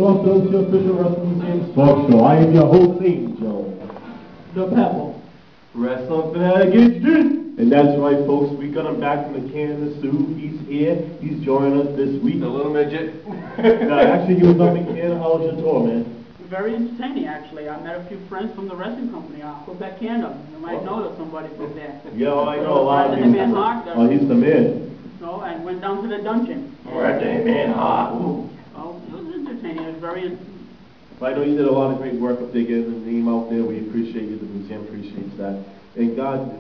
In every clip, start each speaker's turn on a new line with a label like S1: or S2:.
S1: welcome to the Official Wrestling Museum Talk Show. I am your host, Angel.
S2: The Pebble.
S1: Wrestling Fanatic HD. And that's right, folks. We got him back from the Canada Zoo. He's here. He's joining us this week.
S3: The little midget.
S1: No, actually, he was up in Canada. How was your tour, man?
S2: Very entertaining, actually. I met a few friends from the wrestling company, Quebec, Canada. You might know that somebody from there.
S1: Yeah, I know a lot of people. Oh, he's the man.
S2: So I went down to the dungeon.
S3: Where they man
S2: Oh, it was entertaining. It was very.
S1: I know you did a lot of great work up there, getting the name out there. We appreciate you. The museum appreciates that. And God,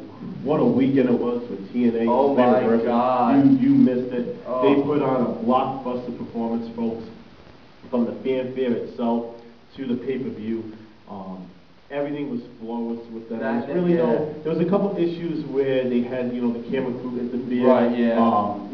S1: what a weekend it was for TNA.
S3: Oh my God.
S1: You missed it.
S3: Oh.
S1: They put on a blockbuster performance, folks, from the fanfare itself to the pay-per-view. Everything was flawless with them. There was really there was a couple issues where they had, the camera crew interfere.
S3: Right, yeah.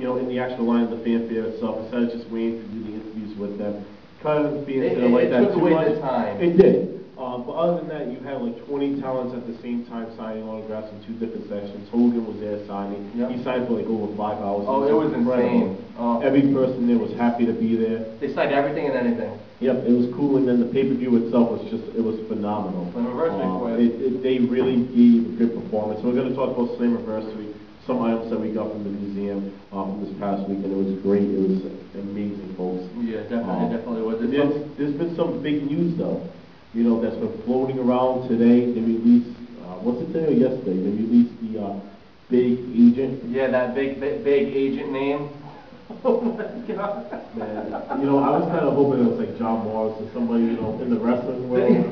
S1: In the actual line of the fanfare itself, instead of just waiting to do the interviews with them. Kind of being
S3: It
S1: like that
S3: took
S1: too
S3: away
S1: much.
S3: the time.
S1: It did. But other than that, you had like 20 talents at the same time signing autographs in two different sections. Hogan was there signing.
S3: Yep.
S1: He signed for like over 5 hours.
S3: Oh, it was insane.
S1: Every person there was happy to be there.
S3: They signed everything and anything.
S1: Yep, it was cool, and then the pay-per-view itself was it was phenomenal.
S3: Slammiversary
S1: They really gave a good performance. We're going to talk about Slammiversary, some items that we got from the museum from this past week, and it was great. It was amazing, folks.
S3: Yeah, definitely was.
S1: There's been some big news, though, that's been floating around today. They released, what's it today or yesterday? They released the big agent.
S3: Yeah, that big agent name. Oh my God.
S1: Man, I was kind of hoping it was like John Morris or somebody, in the wrestling world.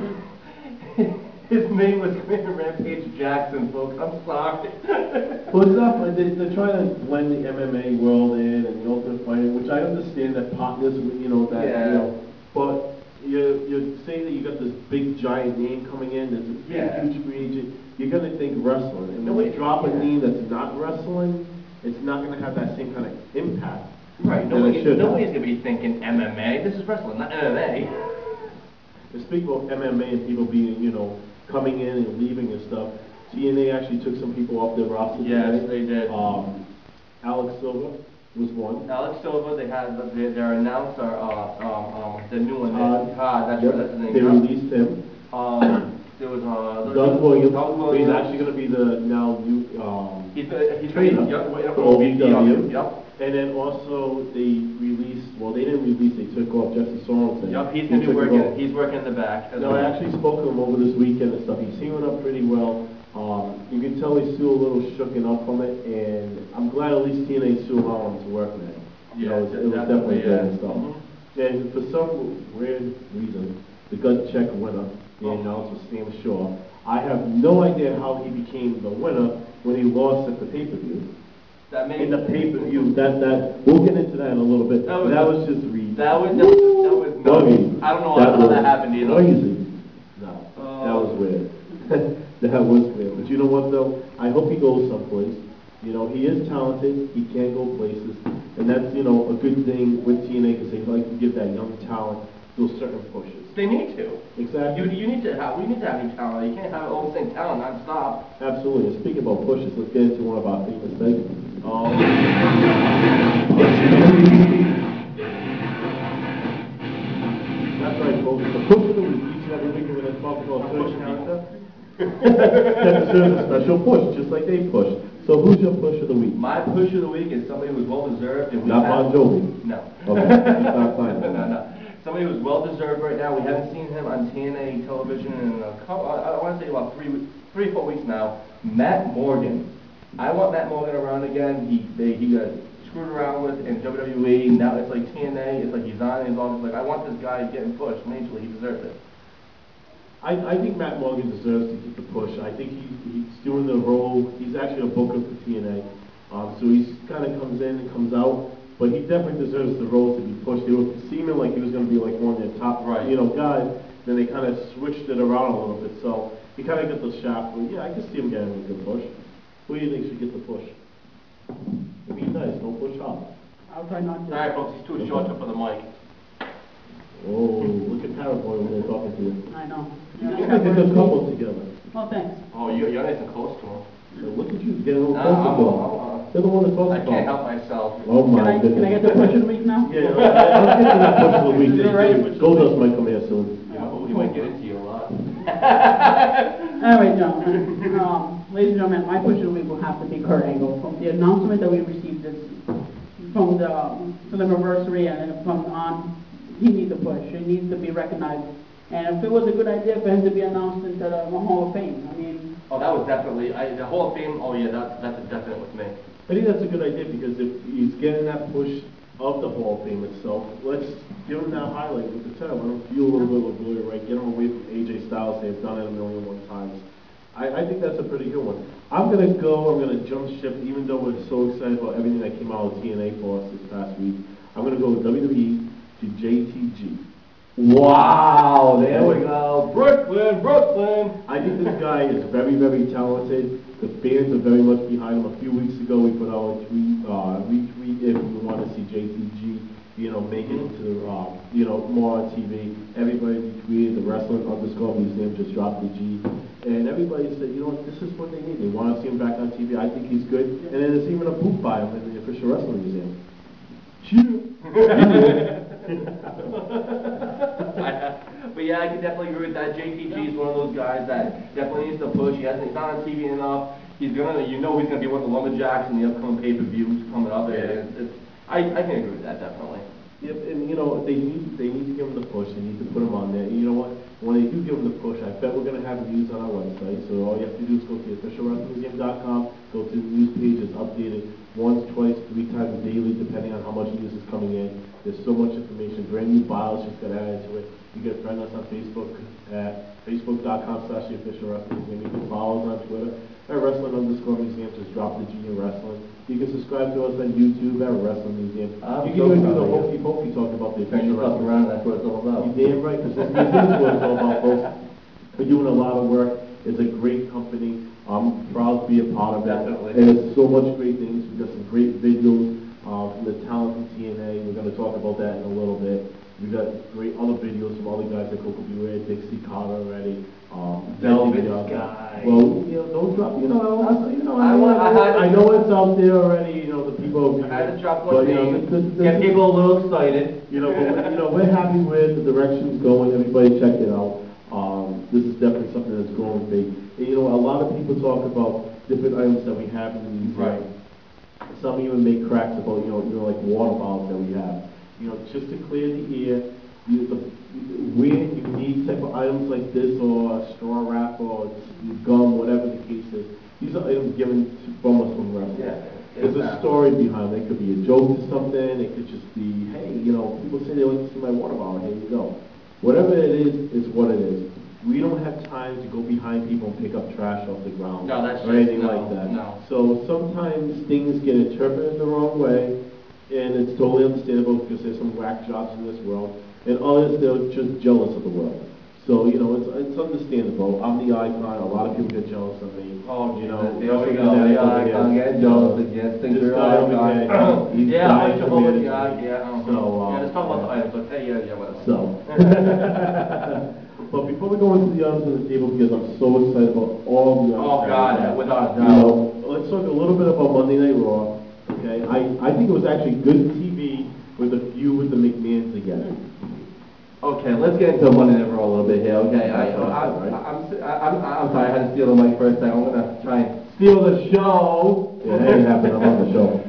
S3: His name was Rampage Jackson, folks. I'm sorry.
S1: Well, it's not, they're trying to blend the MMA world in and the Ultimate Fighting, which I understand that partners, but you're saying that you got this big giant name coming in, there's a big, huge free agent, you're going to think wrestling. And when you drop a name that's not wrestling, it's not going to have that same kind of impact.
S3: Right, nobody's going to be thinking MMA. This is wrestling, not MMA.
S1: And speaking of MMA and people being, coming in and leaving and stuff, TNA actually took some people off their roster today.
S3: Yes, they did.
S1: Alex Silva was one.
S3: Alex Silva, they had their announcer, the new one. That's his name.
S1: They released him.
S3: There was
S1: Doug Williams. He's actually going to be the now new trainer for OVW.
S3: Yep.
S1: And then also they released. Well, they didn't release. They took off Jesse Sorensen.
S3: Yep. He's going to be working. He's working in the back.
S1: No, I actually spoke to him over this weekend and stuff. He's healing up pretty well. You can tell he's still a little shooken up from it, and I'm glad at least TNA still allowed him to work, man.
S3: Yeah,
S1: it was definitely good and stuff. And for some weird reason, the gut check winner, the announcer Sam Shaw, I have no idea how he became the winner when he lost at the pay-per-view. In the pay-per-view, we'll get into that in a little bit. That was just read.
S3: That was nuts. I don't know how that happened either.
S1: Crazy. No, that was weird. That was weird. But you know what, though? I hope he goes someplace. He is talented. He can go places. And that's, a good thing with TNA because they like to give that young talent those certain pushes.
S3: They need to.
S1: Exactly.
S3: We need to have new talent. You can't have all the same talent non-stop.
S1: Absolutely. And speaking about pushes, let's get into one of our famous segments. That's right, folks. The push of the week. Each and every week we're going to talk about push character. That deserves a special push, just like they push. So who's your push of the week?
S3: My push of the week is somebody who's well-deserved.
S1: Not Bon Jovi?
S3: No.
S1: Okay. Not fine.
S3: No. Somebody who's well-deserved right now. We haven't seen him on TNA television in a couple, I want to say about 3 or 4 weeks now. Matt Morgan. I want Matt Morgan around again. He got screwed around with in WWE. Now it's like TNA. It's like he's on his office. Like, I want this guy getting pushed majorly. He deserves it.
S1: I think Matt Morgan deserves to get the push. I think he's doing the role. He's actually a booker for TNA. So he kind of comes in and comes out. But he definitely deserves the role to be pushed. It was seeming like he was going to be like one of their top, guys. Then they kind of switched it around a little bit. So he kind of got the shaft. But yeah, I can see him getting a good push. Who do you think should get the push? Be nice, don't push hard.
S2: I'll try not to.
S3: All right, folks, he's too short for the mic.
S1: Oh, look at Paraboy when they're talking to you.
S2: I know.
S1: Look like a good couple together.
S2: Oh, thanks.
S3: Oh, you're nice and close to him.
S1: So look at you getting a little closer to him. You're the one that talks
S3: I
S1: about
S3: can't
S1: it.
S3: help myself.
S1: Oh
S2: Can
S1: my
S2: I
S1: goodness.
S2: get the push of the week now?
S1: Yeah, I'll get to the push of the week.
S2: Is it all right?
S1: Goldust might come here soon.
S3: You might get into you a lot.
S2: All right, gentlemen. Ladies and gentlemen, my push of the week will have to be Kurt Angle. From the announcement that we received this, from the anniversary and from on, he needs a push. He needs to be recognized. And if it was a good idea for him to be announced into the Hall of Fame, I mean.
S3: Oh, that was definitely, the Hall of Fame, oh yeah, that's a definite with me.
S1: I think that's a good idea because if he's getting that push of the Hall of Fame itself, let's give him that highlight with the title. Let him feel a little bit of glory, right? Get him away from AJ Styles. They've done it a million one times. I think that's a pretty good one. I'm going to jump ship, even though we're so excited about everything that came out of TNA for us this past week. I'm going to go with WWE to JTG.
S3: Wow, there we go. Brooklyn, Brooklyn.
S1: I think this guy is very, very talented. The fans are very much behind him. A few weeks ago, we put out a retweet if you want to see JTG, make it to more on TV. Everybody retweeted. The Wrestling_Museum just dropped the G. And everybody said, this is what they need. They want to see him back on TV. I think he's good. And then there's even a booth by him in the official Wrestling Museum.
S3: But yeah, I can definitely agree with that. JTG is one of those guys that definitely needs to push. He's not on TV enough. He's gonna, he's gonna be one of the lumberjacks in the upcoming pay-per-views coming up.
S1: Yeah.
S3: I can agree with that definitely.
S1: Yep, and they need to give him the push. They need to put him on there. And you know what? When they do give him the push, I bet we're gonna have news on our website. So all you have to do is go to officialwrestlingmuseum.com, go to the news page. It's updated once, twice, 3 times daily, depending on how much news is coming in. There's so much information. Brand new bios just got added to it. You can friend us on Facebook at facebook.com/theofficialwrestlingmuseum. You can follow us on Twitter at Wrestling_Museum. Just drop the Junior Wrestling. You can subscribe to us on YouTube at Wrestling Museum. You can even do the hokey talk about the official wrestling.
S3: Around, that's what it's all about.
S1: You're damn right, because this is what it's all about, folks. We're doing a lot of work. It's a great company. I'm proud to be a part of that.
S3: Definitely.
S1: And it's so much great things. We've got some great videos from the talent from TNA. We're going to talk about that in a little bit. We've got great other videos from all the guys like Coco Beware, Dixie Carter already.
S3: Velvet Sky.
S1: Well, don't drop. I know it's out there already. The people.
S3: I had to drop one name. Get people a little excited.
S1: But we're happy with the direction it's going. Everybody check it out. This is definitely something that's growing big. And, a lot of people talk about different items that we have in the museum.
S3: Right.
S1: Some even make cracks about, like water bottles that we have. Just to clear the air, when you need type of items like this or straw wrap or gum, whatever the case is, these are items given from us from wrestling.
S3: Yeah,
S1: There's a story behind it. It could be a joke to something. It could just be, hey, people say they like to see my water bottle. Here you go. Whatever it is what it is. We don't have time to go behind people and pick up trash off the ground.
S3: No, that's
S1: or anything
S3: no,
S1: like that.
S3: No.
S1: So sometimes things get interpreted the wrong way, and it's totally understandable because there's some whack jobs in this world, and others, they're just jealous of the world. So, it's understandable. I'm the icon. A lot of people get jealous of me.
S3: Oh,
S1: there
S3: we go. The icon getting jealous again. Things are icon.
S1: Yeah,
S3: I took over the icon. Yeah,
S1: So,
S3: let's talk about the items. But hey, yeah, whatever.
S1: So. But before we go into the items on the table, because I'm so excited about all the items.
S3: Oh, God, without a doubt.
S1: Let's talk a little bit about Monday Night Raw. Okay, I think it was actually good TV with a few with the McMahons together.
S3: Okay, let's get into Monday Night Raw a little bit here. Okay, I'm sorry, I had to steal the mic for a second. I'm gonna try and steal the show.
S1: Yeah, that ain't happening. I'm on the show.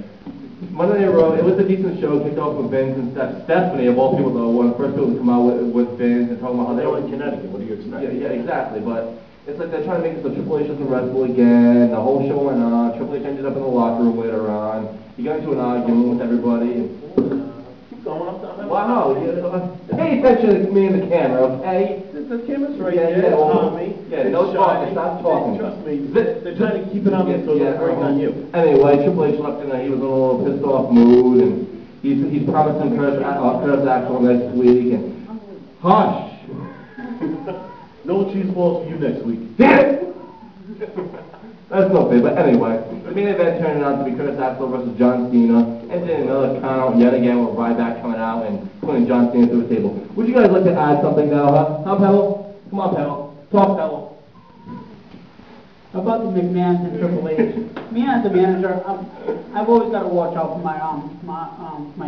S3: Monday Night Raw, it was a decent show. Kicked off with Vince and Stephanie, of all people, though, one of the first people to come out with Vince and talking about how
S1: They were in Connecticut. What do you expect?
S3: Yeah, exactly. But it's like they're trying to make it so Triple H doesn't wrestle again. The whole show went on. Triple H ended up in the locker room later on. He got into an argument with everybody.
S1: Keep going up there.
S3: Wow, pay attention to me in the camera, okay?
S1: The camera's right
S3: Yeah,
S1: there.
S3: yeah, well,
S1: me.
S3: yeah, no talking, stop talking.
S1: Trust me. They're trying to keep it on me so they'll break on you.
S3: Anyway, Triple H left in he was in a little pissed off mood, and he's promising Curtis Axel next week, and hush!
S1: No cheese balls for you next week.
S3: Damn it! That's no fair, but anyway, the main event turned out to be Curtis Axel versus John Cena, and then another count yet again with Ryback coming out and putting John Cena through the table. Would you guys like to add something now, huh? Huh, Pebble? Come on, Pebble. Talk, Pebble.
S2: about the McMahons and Triple H. Me as a manager, I've always got to watch out for my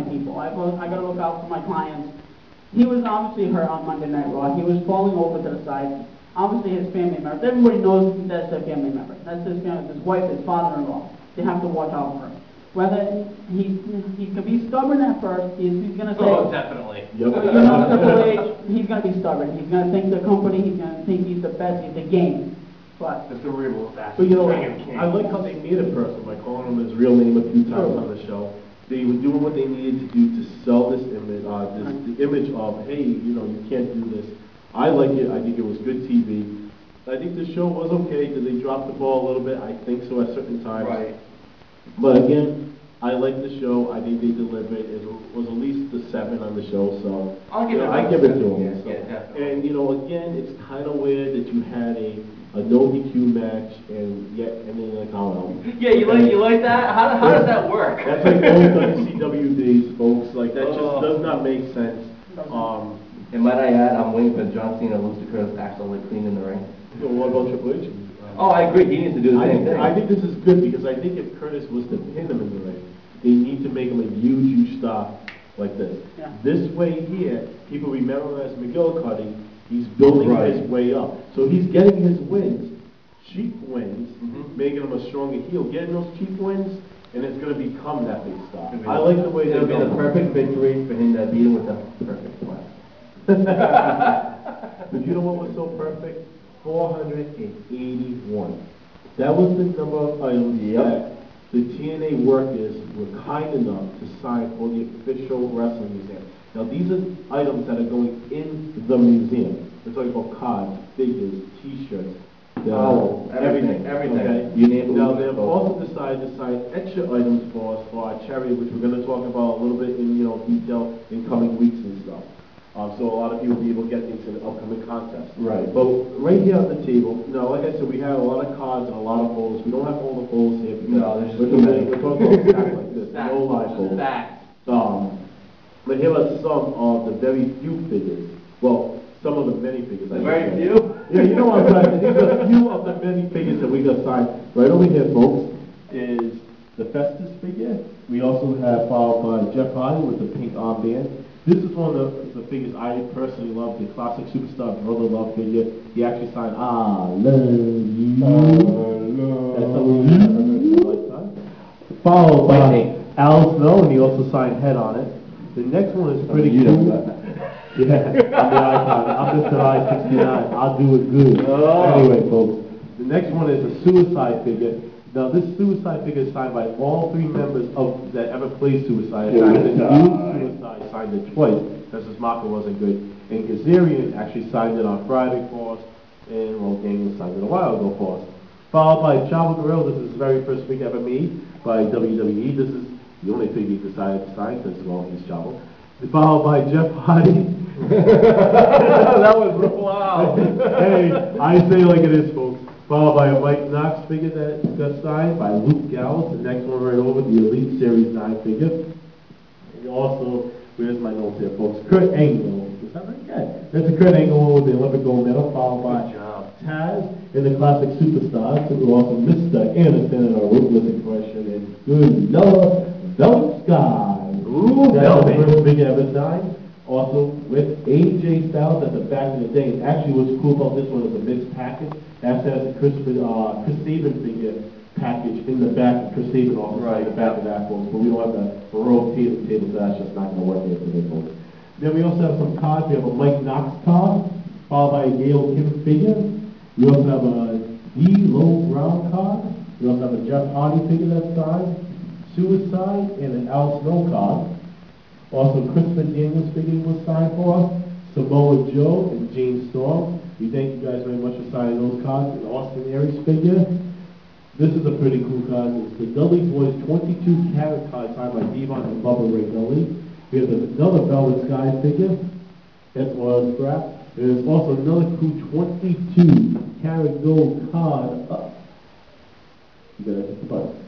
S2: people. I got to look out for my clients. He was obviously hurt on Monday Night Raw. He was falling over to the side. Obviously, his family members. Everybody knows that's their family member. That's his family, his wife, his father-in-law. They have to watch out for him. Whether he could be stubborn at first, he's going to say,
S3: Oh, definitely.
S2: you know, Triple H, he's going to be stubborn. He's going to think the company, he's going to think he's the best, he's the game. But
S3: The cerebral assassin.
S1: But you know, I like how they made it personal by calling him his real name a few times on the show. They were doing what they needed to do to sell this image, the image of, hey, you know, you can't do this. I like it. I think it was good TV. I think the show was okay. Did they drop the ball a little bit? I think so at certain times.
S3: Right.
S1: But again, I like the show. I think they delivered. It was at least the 7 on the show, so
S3: I'll give
S1: you know,
S3: it
S1: I give it to them.
S3: Yeah,
S1: So.
S3: yeah, definitely.
S1: And you know, again, it's kind of weird that you had a no DQ match and then like, I don't know.
S3: Yeah, you like that? How does that work?
S1: That's like old WCW days, folks. Like that just does not make sense.
S3: And might I add, I'm waiting for John Cena to lose to Curtis Axel to clean in the ring.
S1: So what about Triple H?
S3: Oh, I agree. He needs to do the same thing.
S1: I think this is good because I think if Curtis was to pin him in the ring, they need to make him a huge star like this.
S2: Yeah.
S1: This way here, people remember him as McGillicuddy. He's building his way up. So he's getting his wins, cheap wins, making him a stronger heel, getting those cheap wins, and it's going to become that big star. I like the way they're
S3: It'll be the
S1: going.
S3: perfect victory for him to beat him with the perfect plan.
S1: But you know what was so perfect? 481. That was the number of items that the TNA workers were kind enough to sign for the official wrestling museum. Now these are items that are going in the museum. We're talking about cards, figures, T-shirts,
S3: everything.
S1: Okay?
S3: You name it.
S1: Now they've also decided to sign extra items for us for our charity, which we're going to talk about a little bit in detail in coming weeks and stuff. So a lot of people will be able to get these in the upcoming contests.
S3: Right.
S1: But right here on the table, now like I said, we have a lot of cards and a lot of folders. We don't have all the folders here. Because
S3: No, there's just
S1: we're
S3: too many.
S1: We're talking about stacks like this, no live folders.
S3: Stacked.
S1: But here are some of the very few figures. Well, some of the many figures. I should
S3: Very
S1: say.
S3: few?
S1: Yeah, you know what I'm saying. These are a few of the many figures that we got signed. Right over here, folks, is the Festus figure. We also have followed by Jeff Hardy with the pink armband. This is one of the figures I personally love, the classic superstar Brother Love figure. He actually signed I Love You. That's something you never heard in your lifetime. Followed by Al Snow, and he also signed Head on it. The next one is pretty cool. Yeah, I'm the icon. I'm Mr. I-69. I'll do it good. Anyway, folks, the next one is a Suicide figure. Now, this Suicide figure is signed by all 3 members of that ever played Suicide. Suicide signed it twice, because his marker wasn't good. And Kazarian actually signed it on Friday for us, and well, Daniel signed it a while ago for us. Followed by Chavo Guerrero. This is his very first figure ever made by WWE. This is the only figure he decided to sign, because, well, he's Chavo. Followed by Jeff Hardy.
S3: That was wow.
S1: Hey, I say like it is, folks. Followed by a Mike Knox figure that got signed by Luke Gallows. The next one right over, the Elite Series 9 figure. And also, where's my notes here, folks? Kurt Angle. Is that right? Yeah. That's a Kurt Angle with the Olympic gold medal, followed by Taz in the classic Superstars, who also Mr. Anderson in a ruthless impression, and good Lord, Velvet Sky.
S3: Ooh,
S1: that's the first figure ever signed. Also with AJ Styles at the back of the day. And actually, what's cool about this one is a mixed package. That has a Chris Sabin figure package in the back. Chris Sabin also in the back of that, folks. But we don't have the rotating table, so that's just not going to work here today, folks. Then we also have some cards. We have a Mike Knox card, followed by a Gail Kim figure. We also have a D-Lo Brown card. We also have a Jeff Hardy figure that's signed, Suicide, and an Al Snow card. Also, Christopher Daniels figure was signed for us, Samoa Joe and James Storm. We thank you guys very much for signing those cards. An Austin Aries figure. This is a pretty cool card. It's the Dudley Boys 22 karat card signed by Devon and Bubba Ray Dudley. We have another Velvet Sky figure. That's was scrap. There's also another Crew 22 karat gold card. You gotta hit the button.